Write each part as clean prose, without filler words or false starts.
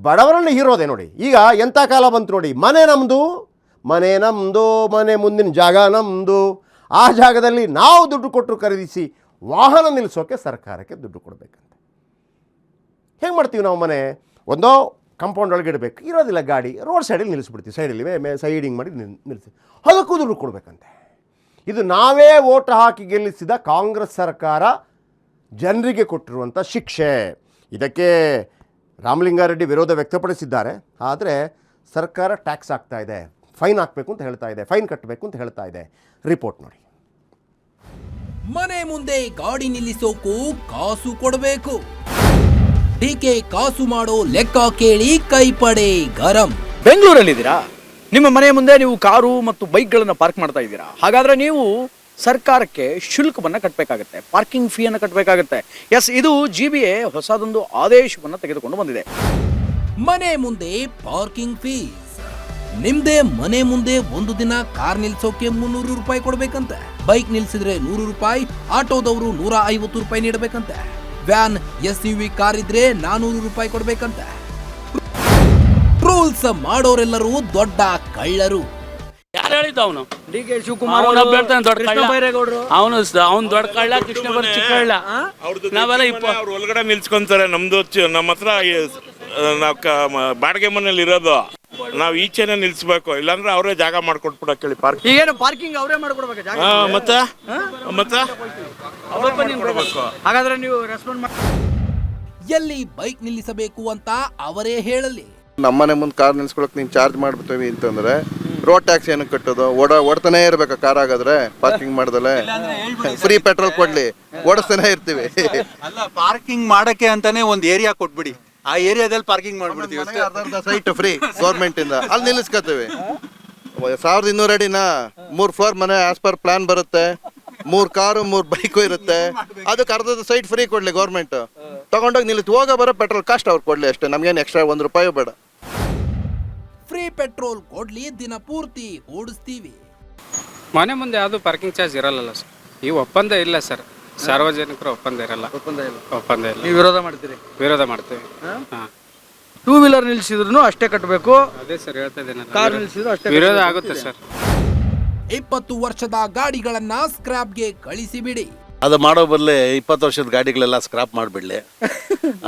ಬಡವರನ್ನು ಹೀರೋದೆ ನೋಡಿ. ಈಗ ಎಂಥ ಕಾಲ ಬಂತು ನೋಡಿ, ಮನೆ ನಮ್ಮದು, ಮನೆ ಮುಂದಿನ ಜಾಗ ನಮ್ಮದು, ಆ ಜಾಗದಲ್ಲಿ ನಾವು ದುಡ್ಡು ಕೊಟ್ಟರು ಖರೀದಿಸಿ ವಾಹನ ನಿಲ್ಲಿಸೋಕೆ ಸರ್ಕಾರಕ್ಕೆ ದುಡ್ಡು ಕೊಡಬೇಕಂತೆ. ಹೇಗೆ ಮಾಡ್ತೀವಿ ನಾವು? ಮನೆ ಒಂದೋ ಕಂಪೌಂಡ್ ಒಳಗೆ ಇಡಬೇಕು, ಇರೋದಿಲ್ಲ ಗಾಡಿ, ರೋಡ್ ಸೈಡಲ್ಲಿ ನಿಲ್ಲಿಸ್ಬಿಡ್ತೀವಿ, ಸೈಡಲ್ಲಿ ಸೈಡಿಂಗ್ ಮಾಡಿ ನಿಲ್ಲಿಸಿ, ಅದಕ್ಕೂ ದುಡ್ಡು ಕೊಡಬೇಕಂತೆ. ಇದು ನಾವೇ ಓಟ್ ಹಾಕಿ ಗೆಲ್ಲಿಸಿದ ಕಾಂಗ್ರೆಸ್ ಸರ್ಕಾರ ಜನರಿಗೆ ಕೊಟ್ಟಿರುವಂಥ ಶಿಕ್ಷೆ. ಇದಕ್ಕೆ ರಾಮಲಿಂಗಾರೆಡ್ಡಿ ವಿರೋಧ ವ್ಯಕ್ತಪಡಿಸಿದ್ದಾರೆ. ಆದರೆ ಸರ್ಕಾರ ಟ್ಯಾಕ್ಸ್ ಹಾಕ್ತಾ ಇದೆ, ಫೈನ್ ಹಾಕಬೇಕು ಅಂತ ಹೇಳ್ತಾ ಇದೆ, ಫೈನ್ ಕಟ್ಟಬೇಕು ಅಂತ ಹೇಳ್ತಾ ಇದೆ. ರಿಪೋರ್ಟ್ ನೋಡಿ. ಮನೆ ಮುಂದೆ ಗಾಡಿ ನಿಲ್ಲಿಸೋಕು ಕಾಸು ಕೊಡಬೇಕು. ಡಿಕೆ ಕಾಸು ಮಾಡೋ ಲೆಕ್ಕ ಕೇಳಿ ಕೈಪಡೆ ಗರಂ. ಬೆಂಗಳೂರಲ್ಲಿದ್ದೀರಾ? ನಿಮ್ಮ ಮನೆ ಮುಂದೆ ನೀವು ಕಾರು ಮತ್ತು ಬೈಕ್ಗಳನ್ನು ಪಾರ್ಕ್ ಮಾಡ್ತಾ ಇದ್ದೀರಾ? ಹಾಗಾದ್ರೆ ನೀವು ಸರ್ಕಾರಕ್ಕೆ ಶುಲ್ಕವನ್ನು ಕಟ್ಟಬೇಕಾಗುತ್ತೆ, ಪಾರ್ಕಿಂಗ್ ಫೀಯನ್ನು ಕಟ್ಟಬೇಕಾಗುತ್ತೆ. ಎಸ್, ಇದು GBA ಹೊಸದೊಂದು ಆದೇಶವನ್ನು ತೆಗೆದುಕೊಂಡು ಬಂದಿದೆ. ಮನೆ ಮುಂದೆ ಪಾರ್ಕಿಂಗ್ ಫೀಸ್. ನಿಮ್ದೇ ಮನೆ ಮುಂದೆ ಒಂದು ದಿನ ಕಾರ್ ನಿಲ್ಸೋಕೆ 300 ರೂಪಾಯಿ ಕೊಡ್ಬೇಕಂತೆ. ಬೈಕ್ ನಿಲ್ಸಿದ್ರೆ 100 ರೂಪಾಯಿ, ಆಟೋದವರು 150 ರೂಪಾಯಿ ನೀಡಬೇಕಂತೆ. ವ್ಯಾನ್ SUV ಕಾರ್ ಇದ್ರೆ 400 ರೂಪಾಯಿ ಕೊಡ್ಬೇಕಂತೆ. ರೂಲ್ಸ್ ಮಾಡೋರೆಲ್ಲರೂ ದೊಡ್ಡ ಕಳ್ಳರು. ಯಾರು ಹೇಳಿದ್ದ? ಅವನು DK ಶಿವಕುಮಾರ್ ಅವನು ದೊಡ್ಡ ಕಳ್ಳ, ಕೃಷ್ಣ ಬರ ಚಿಕ್ಕ ಕಳ್ಳ. ನಾವೆಲ್ಲ ಅವ್ರು ಒಳಗಡೆ ನಿಲ್ಸ್ಕೊಂತಾರೆ. ನಮ್ದು ನಮ್ಮ ಹತ್ರ ನಾವು ಬಾಡಿಗೆ ಮನೇಲಿ ಇರೋದು, ನಾವು ಈಚೆನೆ ನಿಲ್ಸ್ಬೇಕು, ಇಲ್ಲಾಂದ್ರೆ ಅವರೇ ಜಾಗ ಮಾಡ್ಕೊಟ್ಬಿಡ ಕೇಳಿ. ಈಗೇನು ಪಾರ್ಕಿಂಗ್ ಅವರೇ ಮಾಡ್ಕೊಡ್ಬೇಕು ಜಾಗ? ಮತ್ತೆ ಹಾಗಾದ್ರೆ ನೀವು ರೆಸ್ಪಾಂಡ್ ಮಾಡಿ. ಎಲ್ಲಿ ಬೈಕ್ ನಿಲ್ಲಿಸಬೇಕು ಅಂತ ಅವರೇ ಹೇಳಲಿ. ನಮ್ಮನೆ ಮುಂದೆ ಕಾರ್ ನಿಲ್ಸ್ಕೊಳಕ್ ನೀನು ಚಾರ್ಜ್ ಮಾಡ್ಬಿಡ್ತೀವಿ ಅಂತಂದ್ರೆ ರೋಡ್ ಟ್ಯಾಕ್ಸ್ ಏನಕ್ಕೆ ಕಟ್ಟೋದು? ಓಡ್ತಾನೆ ಇರ್ಬೇಕಾ ಕಾರ್? ಆಗಾದ್ರೆ ಪಾರ್ಕಿಂಗ್ ಮಾಡ್ದಲೆ ಫ್ರೀ ಪೆಟ್ರೋಲ್ ಕೊಡ್ಲಿ, ಓಡಿಸ್ತಾನೆ ಇರ್ತೀವಿ. ಅಲ್ಲ, ಪಾರ್ಕಿಂಗ್ ಮಾಡಕ್ಕೆ ಅಂತಾನೆ ಒಂದು ಏರಿಯಾ ಕೊಟ್ಬಿಡಿ, ಆ ಏರಿಯಾದಲ್ಲಿ ಪಾರ್ಕಿಂಗ್ ಮಾಡ್ಬಿಡ್ತೀವಿ. ಸೈಟ್ ಫ್ರೀ ಗೌರ್ಮೆಂಟ್ ಇಂದ, ಅಲ್ಲಿ ನಿಲ್ಲಿಸ್ಕೊತೀವಿ. 1200 ಅಡಿನ 3 ಫ್ಲೋರ್ ಮನೆ ಆಸ್ ಪರ್ ಪ್ಲಾನ್ ಬರುತ್ತೆ, 3 ಕಾರು 3 ಬೈಕು ಇರುತ್ತೆ. ಅದಕ್ಕೆ ಅರ್ಧದ ಸೈಟ್ ಫ್ರೀ ಕೊಡ್ಲಿ ಗೌರ್ಮೆಂಟ್. ತಗೊಂಡೋಗಿ ನಿಲ್ಲಿಸಿ ಹೋಗೋ ಬರೋ ಪೆಟ್ರೋಲ್ ಕಾಸ್ಟ್ ಅವ್ರು ಕೊಡ್ಲಿ ಅಷ್ಟೇ, ನಮ್ಗೇನು ಎಕ್ಸ್ಟ್ರಾ 1 ರೂಪಾಯಿ ಬೇಡ. ಫ್ರೀ ಪೆಟ್ರೋಲ್ ಕೊಡ್ಲಿ, ದಿನ ಪೂರ್ತಿ ಓಡಿಸ್ತೀವಿ. ಮನೆ ಮುಂದೆ ಯಾವುದು ಪಾರ್ಕಿಂಗ್ ಚಾರ್ಜ್ ಇರಲ್ಲ ಸರ್. ಈ ಒಪ್ಪಂದ ಇಲ್ಲ ಸರ್, ಸಾರ್ವಜನಿಕರ ಒಪ್ಪಂದ ಇರಲ್ಲ. ಒಪ್ಪಂದ ಇಲ್ಲ. ನೀವು ವಿರೋಧ ಮಾಡ್ತೀರಿ? ವಿರೋಧ ಮಾಡ್ತೀವಿ. ಟೂ ವೀಲರ್ ನಿಲ್ಸಿದ್ರು ಅಷ್ಟೇ ಕಟ್ಟಬೇಕು. ಅದೇ ಸರ್ ಹೇಳ್ತಾ ಇದ್ದೇನೆ, ಕಾರ್ ನಿಲ್ಸಿದ್ರು ಅಷ್ಟೇ ವಿರೋಧ ಆಗುತ್ತೆ ಸರ್. 20 ವರ್ಷದ ಗಾಡಿಗಳನ್ನ ಸ್ಕ್ರಾಪ್ಗೆ ಕಳಿಸಿಬಿಡಿ. ಅದು ಮಾಡೋ ಬದಲೇ 20 ವರ್ಷದ ಗಾಡಿಗಳೆಲ್ಲ ಸ್ಕ್ರಾಪ್ ಮಾಡಿಬಿಡ್ಲಿ.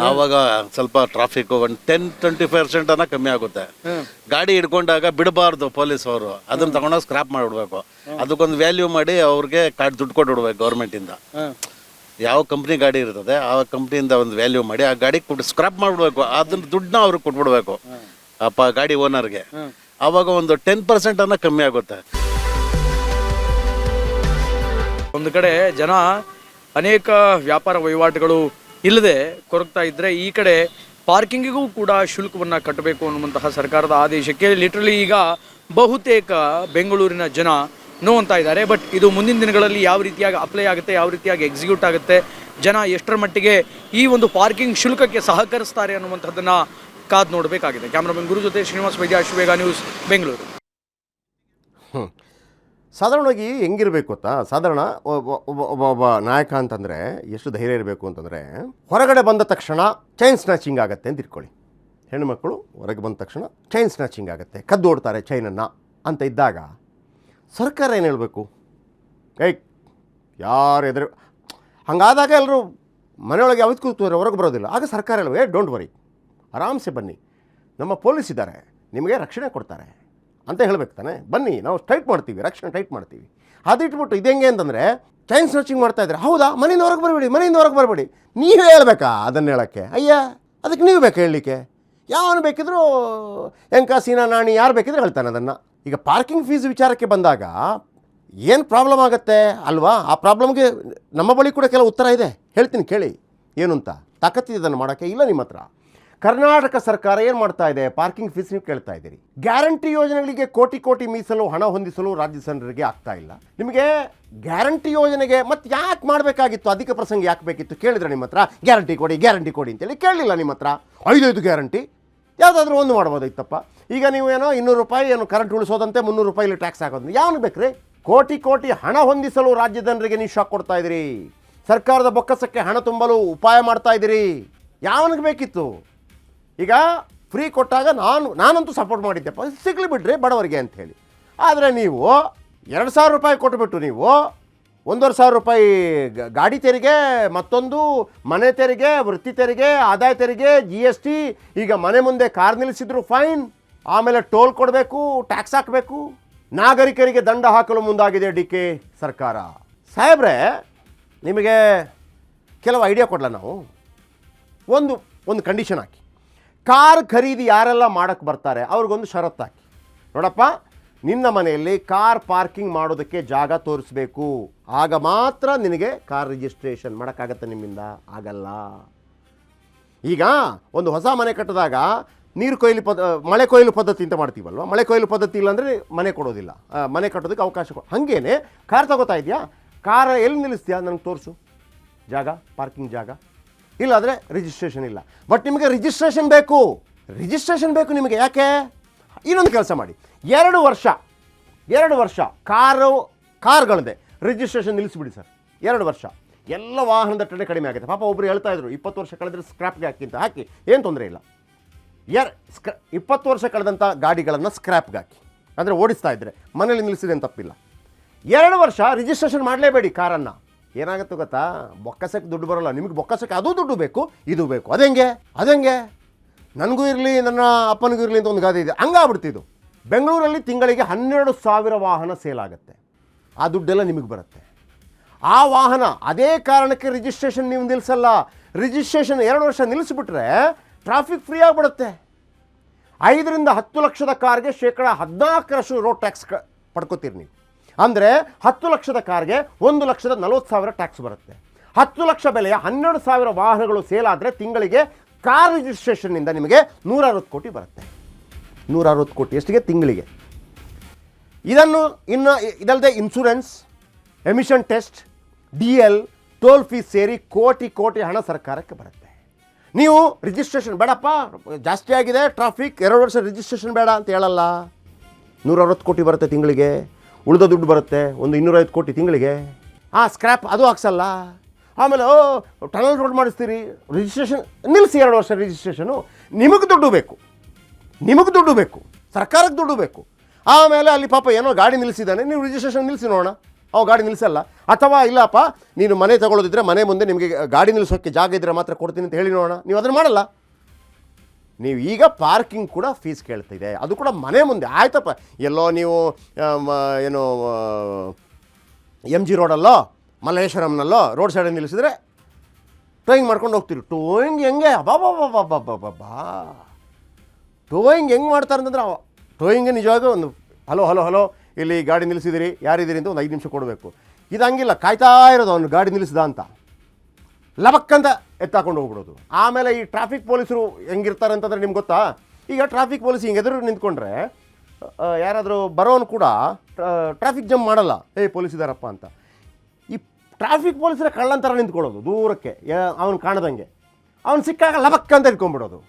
ಆವಾಗ ಸ್ವಲ್ಪ ಟ್ರಾಫಿಕ್ ಒಂದು 10-20% ಅನ್ನ ಕಮ್ಮಿ ಆಗುತ್ತೆ. ಗಾಡಿ ಹಿಡ್ಕೊಂಡಾಗ ಬಿಡಬಾರ್ದು ಪೊಲೀಸ್ ಅವರು, ಅದನ್ನ ತಗೊಂಡೋಗಿ ಸ್ಕ್ರಾಪ್ ಮಾಡಿಬಿಡ್ಬೇಕು. ಅದಕ್ಕೊಂದು ವ್ಯಾಲ್ಯೂ ಮಾಡಿ ಅವ್ರಿಗೆ ದುಡ್ಡು ಕೊಟ್ಬಿಡ್ಬೇಕು ಗೌರ್ಮೆಂಟಿಂದ. ಯಾವ ಕಂಪ್ನಿ ಗಾಡಿ ಇರ್ತದೆ ಆ ಕಂಪ್ನಿಯಿಂದ ಒಂದು ವ್ಯಾಲ್ಯೂ ಮಾಡಿ ಆ ಗಾಡಿ ಸ್ಕ್ರಾಪ್ ಮಾಡಿಬಿಡ್ಬೇಕು. ಅದನ್ನ ದುಡ್ಡನ್ನ ಅವ್ರಿಗೆ ಕೊಟ್ಬಿಡ್ಬೇಕು ಗಾಡಿ ಓನರ್ಗೆ. ಆವಾಗ ಒಂದು 10% ಅನ್ನ ಕಮ್ಮಿ ಆಗುತ್ತೆ. ಒಂದು ಕಡೆ ಜನ ಅನೇಕ ವ್ಯಾಪಾರ ವಹಿವಾಟುಗಳು ಇಲ್ಲದೆ ಕೊರಗ್ತಾ ಇದ್ದರೆ, ಈ ಕಡೆ ಪಾರ್ಕಿಂಗಿಗೂ ಕೂಡ ಶುಲ್ಕವನ್ನು ಕಟ್ಟಬೇಕು ಅನ್ನುವಂತಹ ಸರ್ಕಾರದ ಆದೇಶಕ್ಕೆ ಲಿಟ್ರಲಿ ಈಗ ಬಹುತೇಕ ಬೆಂಗಳೂರಿನ ಜನ ನೋ ಅಂತ ಇದ್ದಾರೆ. ಬಟ್ ಇದು ಮುಂದಿನ ದಿನಗಳಲ್ಲಿ ಯಾವ ರೀತಿಯಾಗಿ ಅಪ್ಲೈ ಆಗುತ್ತೆ, ಯಾವ ರೀತಿಯಾಗಿ ಎಕ್ಸಿಕ್ಯೂಟ್ ಆಗುತ್ತೆ, ಜನ ಎಷ್ಟರ ಮಟ್ಟಿಗೆ ಈ ಒಂದು ಪಾರ್ಕಿಂಗ್ ಶುಲ್ಕಕ್ಕೆ ಸಹಕರಿಸ್ತಾರೆ ಅನ್ನುವಂಥದ್ದನ್ನು ಕಾದು ನೋಡಬೇಕಾಗಿದೆ. ಕ್ಯಾಮ್ರಾಮನ್ ಗುರು ಜೊತೆ ಶ್ರೀನಿವಾಸ್ ವೈದ್ಯ, ಅಶ್ವೇಗ ನ್ಯೂಸ್, ಬೆಂಗಳೂರು. ಸಾಧಾರಣವಾಗಿ ಹೆಂಗಿರಬೇಕು ಗೊತ್ತಾ? ಸಾಧಾರಣ ಒಬ್ಬ ನಾಯಕ ಅಂತಂದರೆ ಎಷ್ಟು ಧೈರ್ಯ ಇರಬೇಕು ಅಂತಂದರೆ, ಹೊರಗಡೆ ಬಂದ ತಕ್ಷಣ ಚೈನ್ ಸ್ನ್ಯಾಚಿಂಗ್ ಆಗುತ್ತೆ ಅಂತ ಇಟ್ಕೊಳ್ಳಿ. ಹೆಣ್ಣುಮಕ್ಕಳು ಹೊರಗೆ ಬಂದ ತಕ್ಷಣ ಚೈನ್ ಸ್ನ್ಯಾಚಿಂಗ್ ಆಗುತ್ತೆ, ಕದ್ದು ಓಡ್ತಾರೆ ಚೈನನ್ನು ಅಂತ ಇದ್ದಾಗ ಸರ್ಕಾರ ಏನು ಹೇಳಬೇಕು? ಯಾರು ಎದುರು ಹಂಗಾದಾಗ ಎಲ್ಲರೂ ಮನೆಯೊಳಗೆ ಯಾವತ್ತು ಕೂತ್ತಾರೆ, ಹೊರಗೆ ಬರೋದಿಲ್ಲ. ಆಗ ಸರ್ಕಾರ ಹೇಳುವ ಡೋಂಟ್ ವರಿ, ಆರಾಮ್ಸೆ ಬನ್ನಿ, ನಮ್ಮ ಪೊಲೀಸ್ ಇದ್ದಾರೆ, ನಿಮಗೆ ರಕ್ಷಣೆ ಕೊಡ್ತಾರೆ ಅಂತ ಹೇಳ್ಬೇಕು ತಾನೆ. ಬನ್ನಿ, ನಾವು ಟೈಟ್ ಮಾಡ್ತೀವಿ, ರಕ್ಷಣೆ ಟೈಟ್ ಮಾಡ್ತೀವಿ. ಅದಿಟ್ಬಿಟ್ಟು ಇದು ಹೆಂಗೆ ಅಂತಂದರೆ ಚೈನ್ ಸ್ನ್ಯಾಚಿಂಗ್ ಮಾಡ್ತಾಯಿದ್ರೆ, ಹೌದಾ ಮನೆಯಿಂದ ಹೊರಗೆ ಬರಬೇಡಿ, ಮನೆಯಿಂದ ಹೊರಗೆ ಬರಬೇಡಿ, ನೀವೇ ಹೇಳ್ಬೇಕಾ ಅದನ್ನು ಹೇಳೋಕ್ಕೆ? ಅಯ್ಯ, ಅದಕ್ಕೆ ನೀವು ಬೇಕು ಹೇಳಲಿಕ್ಕೆ? ಯಾವನು ಬೇಕಿದ್ರೂ ಎಂಕಾಸಿನ ನಾಣಿ ಯಾರು ಬೇಕಿದ್ರೆ ಹೇಳ್ತಾನೆ ಅದನ್ನು. ಈಗ ಪಾರ್ಕಿಂಗ್ ಫೀಸ್ ವಿಚಾರಕ್ಕೆ ಬಂದಾಗ ಏನು ಪ್ರಾಬ್ಲಮ್ ಆಗುತ್ತೆ ಅಲ್ವಾ? ಆ ಪ್ರಾಬ್ಲಮ್ಗೆ ನಮ್ಮ ಬಳಿ ಕೂಡ ಕೆಲವು ಉತ್ತರ ಇದೆ, ಹೇಳ್ತೀನಿ ಕೇಳಿ. ಏನು ಅಂತ ತಾಕತ್ತಿದೆ ಅದನ್ನು ಮಾಡೋಕ್ಕೆ? ಇಲ್ಲ ನಿಮ್ಮ ಹತ್ರ. ಕರ್ನಾಟಕ ಸರ್ಕಾರ ಏನು ಮಾಡ್ತಾ ಇದೆ? ಪಾರ್ಕಿಂಗ್ ಫೀಸ್ ನೀವು ಕೇಳ್ತಾ ಇದ್ದೀರಿ. ಗ್ಯಾರಂಟಿ ಯೋಜನೆಗಳಿಗೆ ಕೋಟಿ ಮೀಸಲು ಹಣ ಹೊಂದಿಸಲು ರಾಜ್ಯ ಜನರಿಗೆ ಆಗ್ತಾ ಇಲ್ಲ. ನಿಮಗೆ ಗ್ಯಾರಂಟಿ ಯೋಜನೆಗೆ ಮತ್ತೆ ಯಾಕೆ ಮಾಡಬೇಕಾಗಿತ್ತು? ಅಧಿಕ ಪ್ರಸಂಗ ಯಾಕೆ ಬೇಕಿತ್ತು? ಕೇಳಿದ್ರೆ ನಿಮ್ಮ ಹತ್ರ ಗ್ಯಾರಂಟಿ ಕೊಡಿ ಅಂತೇಳಿ ಕೇಳಲಿಲ್ಲ ನಿಮ್ಮ ಹತ್ರ. 5 ಗ್ಯಾರಂಟಿ ಯಾವುದಾದ್ರೂ ಒಂದು ಮಾಡ್ಬೋದಾಯ್ತಪ್ಪ. ಈಗ ನೀವು ಏನೋ 200 ರೂಪಾಯಿ ಏನು ಕರೆಂಟ್ ಉಳಿಸೋದಂತೆ 300 ರೂಪಾಯಿ ಟ್ಯಾಕ್ಸ್ ಹಾಕೋದು, ಯಾವನು ಬೇಕ್ರಿ? ಕೋಟಿ ಹಣ ಹೊಂದಿಸಲು ರಾಜ್ಯ ಜನರಿಗೆ ನೀವು ಶಾಕ್ ಕೊಡ್ತಾ ಇದ್ದೀರಿ. ಸರ್ಕಾರದ ಬೊಕ್ಕಸಕ್ಕೆ ಹಣ ತುಂಬಲು ಉಪಾಯ ಮಾಡ್ತಾ ಇದ್ದೀರಿ. ಯಾವನಿಗೆ ಬೇಕಿತ್ತು? ಈಗ ಫ್ರೀ ಕೊಟ್ಟಾಗ ನಾನಂತೂ ಸಪೋರ್ಟ್ ಮಾಡಿದ್ದೆಪ್ಪ, ಸಿಗಲಿ ಬಿಡ್ರಿ ಬಡವರಿಗೆ ಅಂಥೇಳಿ. ಆದರೆ ನೀವು 2,000 ರೂಪಾಯಿ ಕೊಟ್ಟುಬಿಟ್ಟು ನೀವು 1,500 ರೂಪಾಯಿ ಗಾಡಿ ತೆರಿಗೆ, ಮತ್ತೊಂದು ಮನೆ ತೆರಿಗೆ, ವೃತ್ತಿ ತೆರಿಗೆ, ಆದಾಯ ತೆರಿಗೆ, GST, ಈಗ ಮನೆ ಮುಂದೆ ಕಾರ್ ನಿಲ್ಲಿಸಿದ್ರು ಫೈನ್, ಆಮೇಲೆ ಟೋಲ್ ಕೊಡಬೇಕು, ಟ್ಯಾಕ್ಸ್ ಹಾಕಬೇಕು, ನಾಗರಿಕರಿಗೆ ದಂಡ ಹಾಕಲು ಮುಂದಾಗಿದೆ DK ಸರ್ಕಾರ. ಸಾಹೇಬ್ರೆ, ನಿಮಗೆ ಕೆಲವು ಐಡಿಯಾ ಕೊಡಲ ನಾವು. ಒಂದು ಕಂಡೀಷನ್ ಹಾಕಿ, ಕಾರ್ ಖರೀದಿ ಯಾರೆಲ್ಲ ಮಾಡೋಕ್ಕೆ ಬರ್ತಾರೆ ಅವ್ರಿಗೊಂದು ಷರತ್ತು ಹಾಕಿ. ನೋಡಪ್ಪ, ನಿನ್ನ ಮನೆಯಲ್ಲಿ ಕಾರ್ ಪಾರ್ಕಿಂಗ್ ಮಾಡೋದಕ್ಕೆ ಜಾಗ ತೋರಿಸ್ಬೇಕು, ಆಗ ಮಾತ್ರ ನಿನಗೆ ಕಾರ್ ರಿಜಿಸ್ಟ್ರೇಷನ್ ಮಾಡೋಕ್ಕಾಗತ್ತೆ. ನಿಮ್ಮಿಂದ ಆಗಲ್ಲ. ಈಗ ಒಂದು ಹೊಸ ಮನೆ ಕಟ್ಟಿದಾಗ ಮಳೆ ಕೊಯ್ಲು ಪದ್ಧತಿ ಅಂತ ಮಾಡ್ತೀವಲ್ವ, ಮಳೆ ಕೊಯ್ಲು ಪದ್ಧತಿ ಇಲ್ಲಾಂದರೆ ಮನೆ ಕೊಡೋದಿಲ್ಲ, ಮನೆ ಕಟ್ಟೋದಕ್ಕೆ ಅವಕಾಶ ಹಾಗೇನೆ ಕಾರ್ ತಗೋತಾ ಇದೆಯಾ, ಕಾರ್ ಎಲ್ಲಿ ನಿಲ್ಲಿಸ್ತೀಯಾ, ನನಗೆ ತೋರಿಸು ಜಾಗ, ಪಾರ್ಕಿಂಗ್ ಜಾಗ. ಇಲ್ಲಾಂದರೆ ರಿಜಿಸ್ಟ್ರೇಷನ್ ಇಲ್ಲ. ಬಟ್ ನಿಮಗೆ ರಿಜಿಸ್ಟ್ರೇಷನ್ ಬೇಕು ನಿಮಗೆ. ಯಾಕೆ? ಇನ್ನೊಂದು ಕೆಲಸ ಮಾಡಿ, 2 ವರ್ಷ ಕಾರ್ಗಳದೆ ರಿಜಿಸ್ಟ್ರೇಷನ್ ನಿಲ್ಲಿಸ್ಬಿಡಿ ಸರ್. 2 ವರ್ಷ ಎಲ್ಲ ವಾಹನದ ದಟ್ಟಣೆ ಕಡಿಮೆ ಆಗುತ್ತೆ. ಪಾಪ ಒಬ್ಬರು ಹೇಳ್ತಾ ಇದ್ರು 20 ವರ್ಷ ಕಳೆದ್ರೆ ಸ್ಕ್ರ್ಯಾಪ್ಗೆ ಹಾಕಿ ಅಂತ. ಹಾಕಿ, ಏನು ತೊಂದರೆ ಇಲ್ಲ. 20 ವರ್ಷ ಕಳೆದಂಥ ಗಾಡಿಗಳನ್ನು ಸ್ಕ್ರ್ಯಾಪ್ಗೆ ಹಾಕಿ, ಅಂದರೆ ಓಡಿಸ್ತಾ ಇದ್ದರೆ ಮನೇಲಿ ನಿಲ್ಲಿಸಿದೆ ಅಂತ ತಪ್ಪಿಲ್ಲ. 2 ವರ್ಷ ರಿಜಿಸ್ಟ್ರೇಷನ್ ಮಾಡಲೇಬೇಡಿ ಕಾರನ್ನು. ಏನಾಗುತ್ತೆ ಗೊತ್ತಾ, ಬೊಕ್ಕಸಕ್ಕೆ ದುಡ್ಡು ಬರೋಲ್ಲ. ನಿಮಗೆ ಬೊಕ್ಕಸಕ್ಕೆ ಅದು ದುಡ್ಡು ಬೇಕು, ಇದು ಬೇಕು. ಅതെಂಗೆ ನನಗೂ ಇರಲಿ, ನನ್ನ ಅಪ್ಪನಿಗೂ ಇರಲಿ ಅಂತ ಒಂದು ಗಾದೆ ಇದೆ, ಹಂಗಾಗ್ಬಿಡ್ತಿದ್ದು. ಬೆಂಗಳೂರಲ್ಲಿ ತಿಂಗಳಿಗೆ 12,000 ವಾಹನ ಸೇಲ್ ಆಗುತ್ತೆ. ಆ ದುಡ್ಡೆಲ್ಲ ನಿಮಗೆ ಬರುತ್ತೆ. ಆ ವಾಹನ ಅದೇ ಕಾರಣಕ್ಕೆ ರಿಜಿಸ್ಟ್ರೇಷನ್ ನೀವು ನಿಲ್ಲಿಸಲ್ಲ. ರಿಜಿಸ್ಟ್ರೇಷನ್ 2 ವರ್ಷ ನಿಲ್ಲಿಸ್ಬಿಟ್ರೆ ಟ್ರಾಫಿಕ್ ಫ್ರೀ ಆಗಿಬಿಡುತ್ತೆ. 5ರಿಂದ 10 ಲಕ್ಷದ ಕಾರ್ಗೆ 14% ರೋಡ್ ಟ್ಯಾಕ್ಸ್ ಪಡ್ಕೋತೀರಿ ನೀವು. ಅಂದರೆ 10 ಲಕ್ಷದ ಕಾರ್ಗೆ 1,40,000 ಟ್ಯಾಕ್ಸ್ ಬರುತ್ತೆ. 10 ಲಕ್ಷ ಬೆಲೆಯ 12,000 ವಾಹನಗಳು ಸೇಲ್ ಆದರೆ ತಿಂಗಳಿಗೆ ಕಾರ್ ರಿಜಿಸ್ಟ್ರೇಷನ್ನಿಂದ ನಿಮಗೆ 160 ಕೋಟಿ ಬರುತ್ತೆ. 160 ಕೋಟಿ ಎಷ್ಟಿಗೆ? ತಿಂಗಳಿಗೆ. ಇದಲ್ಲದೆ insurance, emission test, DL, toll fees ಸೇರಿ ಕೋಟಿ ಹಣ ಸರ್ಕಾರಕ್ಕೆ ಬರುತ್ತೆ. ನೀವು ರಿಜಿಸ್ಟ್ರೇಷನ್ ಬೇಡಪ್ಪ, ಜಾಸ್ತಿ ಆಗಿದೆ ಟ್ರಾಫಿಕ್, 2 ವರ್ಷ ರಿಜಿಸ್ಟ್ರೇಷನ್ ಬೇಡ ಅಂತ ಹೇಳಲ್ಲ. 160 ಕೋಟಿ ಬರುತ್ತೆ ತಿಂಗಳಿಗೆ. ಉಳಿದ ದುಡ್ಡು ಬರುತ್ತೆ ಒಂದು 250 ಕೋಟಿ ತಿಂಗಳಿಗೆ. ಸ್ಕ್ರ್ಯಾಪ್ ಅದು ಹಾಕ್ಸಲ್ಲ. ಆಮೇಲೆ ಟನಲ್ ರೋಡ್ ಮಾಡಿಸ್ತೀರಿ, ರಿಜಿಸ್ಟ್ರೇಷನ್ ನಿಲ್ಲಿಸಿ. 2 ವರ್ಷ ರಿಜಿಸ್ಟ್ರೇಷನು. ನಿಮಗೆ ದುಡ್ಡು ಬೇಕು, ಸರ್ಕಾರಕ್ಕೆ ದುಡ್ಡು ಬೇಕು. ಆಮೇಲೆ ಅಲ್ಲಿ ಪಾಪ ಏನೋ ಗಾಡಿ ನಿಲ್ಲಿಸಿದ್ದಾನೆ, ನೀವು ರಿಜಿಸ್ಟ್ರೇಷನ್ ನಿಲ್ಲಿಸಿ ನೋಡೋಣ. ಗಾಡಿ ನಿಲ್ಲಿಸಲ್ಲ. ಅಥವಾ ಇಲ್ಲಪ್ಪ, ನೀನು ಮನೆ ತಗೊಳ್ಳೋದಿದ್ರೆ ಮನೆ ಮುಂದೆ ನಿಮಗೆ ಗಾಡಿ ನಿಲ್ಲಿಸೋಕ್ಕೆ ಜಾಗ ಇದ್ದರೆ ಮಾತ್ರ ಕೊಡ್ತೀನಿ ಅಂತ ಹೇಳಿ ನೋಡೋಣ. ನೀವು ಅದನ್ನು ಮಾಡಲ್ಲ. ನೀವು ಈಗ ಪಾರ್ಕಿಂಗ್ ಕೂಡ ಫೀಸ್ ಕೇಳ್ತಿದೆ, ಅದು ಕೂಡ ಮನೆ ಮುಂದೆ. ಆಯ್ತಪ್ಪ, ಎಲ್ಲೋ ನೀವು MG ರೋಡಲ್ಲೋ ಮಲ್ಲೇಶ್ವರಂನಲ್ಲೋ ರೋಡ್ ಸೈಡಲ್ಲಿ ನಿಲ್ಲಿಸಿದ್ರೆ ಟೋಯಿಂಗ್ ಮಾಡ್ಕೊಂಡು ಹೋಗ್ತೀರಿ. ಟೋಯಿಂಗ್ ಹೆಂಗೆ ಟೋಯಿಂಗ್ ಹೆಂಗೆ ಮಾಡ್ತಾರೆ ಅಂತಂದ್ರೆ, ಟೋಯಿಂಗ್ ನಿಜವಾಗ ಒಂದು ಹಲೋ ಇಲ್ಲಿ ಗಾಡಿ ನಿಲ್ಲಿಸಿದಿರಿ, ಯಾರಿದ್ದೀರಿ ಅಂತ ಒಂದು 5 ನಿಮಿಷ ಕೊಡಬೇಕು. ಇದು ಹಂಗಿಲ್ಲ, ಕಾಯ್ತಾ ಇರೋದು ಅವನು ಗಾಡಿ ನಿಲ್ಲಿಸಿದ ಅಂತ ಲಬಕ್ಕಂತ ಎತ್ತಾಕೊಂಡು ಹೋಗ್ಬಿಡೋದು. ಆಮೇಲೆ ಈ ಟ್ರಾಫಿಕ್ ಪೊಲೀಸರು ಹೆಂಗಿರ್ತಾರೆ ಅಂತಂದರೆ ನಿಮ್ಗೆ ಗೊತ್ತಾ, ಈಗ ಟ್ರಾಫಿಕ್ ಪೊಲೀಸ್ ಹಿಂಗೆ ಎದುರು ನಿಂತ್ಕೊಂಡ್ರೆ ಯಾರಾದರೂ ಬರೋನು ಕೂಡ ಟ್ರಾಫಿಕ್ ಜಂಪ್ ಮಾಡಲ್ಲ, ಪೊಲೀಸ್ ಇದ್ದಾರಪ್ಪ ಅಂತ. ಈ ಟ್ರಾಫಿಕ್ ಪೊಲೀಸರ ಕಳ್ಳಂತರ ನಿಂತ್ಕೊಳ್ಳೋದು ದೂರಕ್ಕೆ, ಅವನು ಕಾಣದಂಗೆ. ಅವನು ಸಿಕ್ಕಾಗ ಲಬಕ್ಕಂತ ಇಟ್ಕೊಂಡ್ಬಿಡೋದು.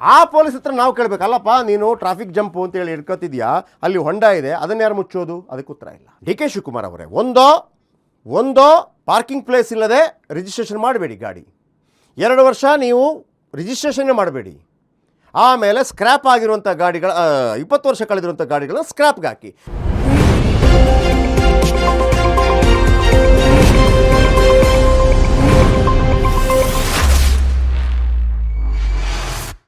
ಆ ಪೊಲೀಸ್ ಹತ್ರ ನಾವು ಕೇಳಬೇಕು, ಅಲ್ಲಪ್ಪ ನೀನು ಟ್ರಾಫಿಕ್ ಜಂಪು ಅಂತೇಳಿ ಹಿಡ್ಕೊತಿದ್ಯಾ, ಅಲ್ಲಿ ಹೊಂಡ ಇದೆ, ಅದನ್ನು ಯಾರು ಮುಚ್ಚೋದು? ಅದಕ್ಕೆ ಉತ್ತರ ಇಲ್ಲ. DK ಶಿವಕುಮಾರ್ ಅವರೇ, ಒಂದೋ ಪಾರ್ಕಿಂಗ್ ಪ್ಲೇಸ್ ಇಲ್ಲದೆ ರಿಜಿಸ್ಟ್ರೇಷನ್ ಮಾಡಬೇಡಿ ಗಾಡಿ. 2 ವರ್ಷ ನೀವು ರಿಜಿಸ್ಟ್ರೇಷನ್ನೇ ಮಾಡಬೇಡಿ. ಆಮೇಲೆ ಸ್ಕ್ರ್ಯಾಪ್ ಆಗಿರುವಂಥ ಗಾಡಿಗಳ 20 ವರ್ಷ ಕಳೆದಿರುವಂಥ ಗಾಡಿಗಳನ್ನ ಸ್ಕ್ರ್ಯಾಪ್ಗೆ ಹಾಕಿ.